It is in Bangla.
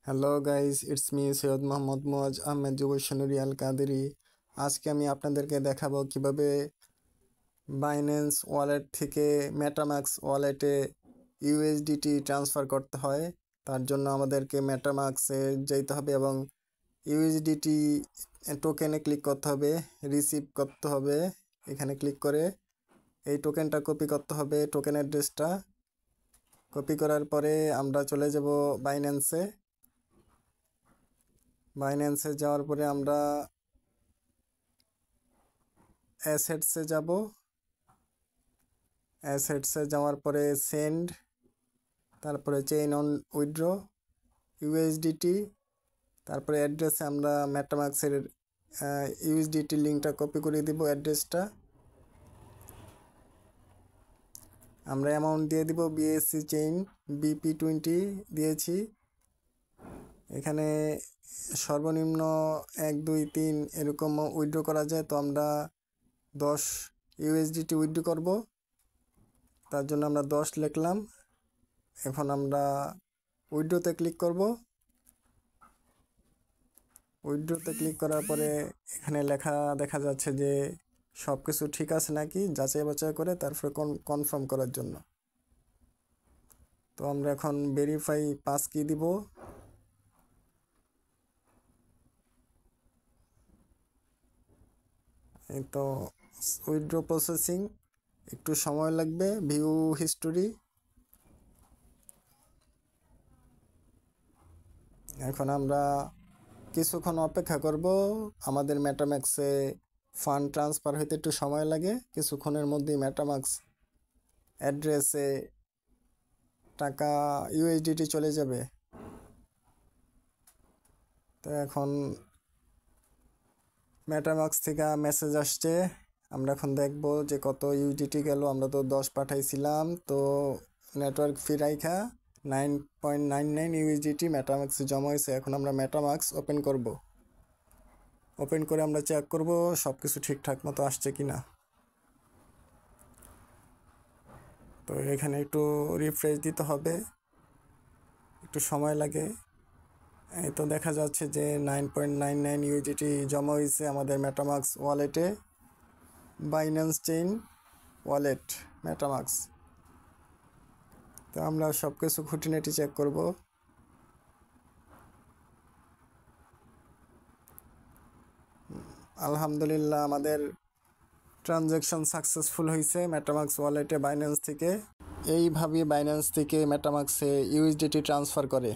Hello guys, it's me Syed Mohammad Muaz Ahmed যুবশনুরি আল কাদেরি। আজকে আমি আপনাদেরকে দেখাবো কিভাবে বাইন্যান্স ওয়ালেট থেকে মেটামাক্স ওয়ালেটে ইউএসডিটি ট্রান্সফার করতে হয়। তার জন্য আমাদেরকে মেটামাক্সে যেতে হবে এবং ইউএসডিটি টোকেনে ক্লিক করতে হবে, রিসিভ করতে হবে। এখানে ক্লিক করে এই টোকেনটা কপি করতে হবে, টোকেন অ্যাড্রেসটা কপি করার পরে আমরা চলে যাব বাইন্যান্সে যাওয়ার পরে আমরা অ্যাসেটসে যাব। অ্যাসেটসে যাওয়ার পরে সেন্ড, তারপরে চেইন অন উইথড্র ইউএসডিটি, তারপরে অ্যাড্রেসে আমরা মেটামাক্সের ইউএসডিটি লিঙ্কটা কপি করে দিব। অ্যাড্রেসটা আমরা অ্যামাউন্ট দিয়ে দিব, বিএসসি চেইন BP20 দিয়েছি। এখানে সর্বনিম্ন 1 2 3 এরকম উইথড্র করা যায়, তো আমরা 10 ইউএসডিটি উইথড্র করব। তার জন্য আমরা 10 লিখলাম। এখন আমরা উইথড্রোতে ক্লিক করব। উইথড্রোতে ক্লিক করার পরে এখানে লেখা দেখা যাচ্ছে যে সব কিছু ঠিক আছে নাকি যাচাই বাছাই করে তারপরে কনফার্ম করার জন্য। তো আমরা এখন ভেরিফাই পাস কি দিব। এই তো উইথড্র প্রসেসিং, একটু সময় লাগবে। ভিউ হিস্টোরি, এখন আমরা কিছুক্ষণ অপেক্ষা করব। আমাদের মেটাম্যাক্সে ফান্ড ট্রান্সফার হইতে একটু সময় লাগে, কিছুক্ষণের মধ্যেই মেটাম্যাক্স অ্যাড্রেসে টাকা ইউএসডিটি চলে যাবে। তো এখন মেটাম্যাক্স থেকে মেসেজ আসছে, আমরা এখন দেখব যে কত ইউএসডিটি গেল। আমরা তো 10 পাঠাইছিলাম, তো নেটওয়ার্ক ফি রাইখা 9.99 ইউএসডিটি মেটাম্যাক্সে জমা হয়েছে। এখন আমরা মেটাম্যাক্স ওপেন করব। ওপেন করে আমরা চেক করব সব কিছু ঠিকঠাক মতো আসছে কিনা। তো এখানে একটু রিফ্রেশ দিতে হবে, একটু সময় লাগে। এই তো দেখা যাচ্ছে যে 9.99 ইউএসডিটি জমা হয়েছে আমাদের মেটামাক্স ওয়ালেটে, বাইন্যান্স চেইন ওয়ালেট মেটামাক্স। তো আমরা সব কিছু খুঁটিনাটি চেক করব। আলহামদুলিল্লাহ, আমাদের ট্রানজ্যাকশন সাকসেসফুল হয়েছে মেটামাক্স ওয়ালেটে বাইন্যান্স থেকে। এইভাবে বাইন্যান্স থেকে মেটামাক্সে ইউএসডিটি ট্রান্সফার করে।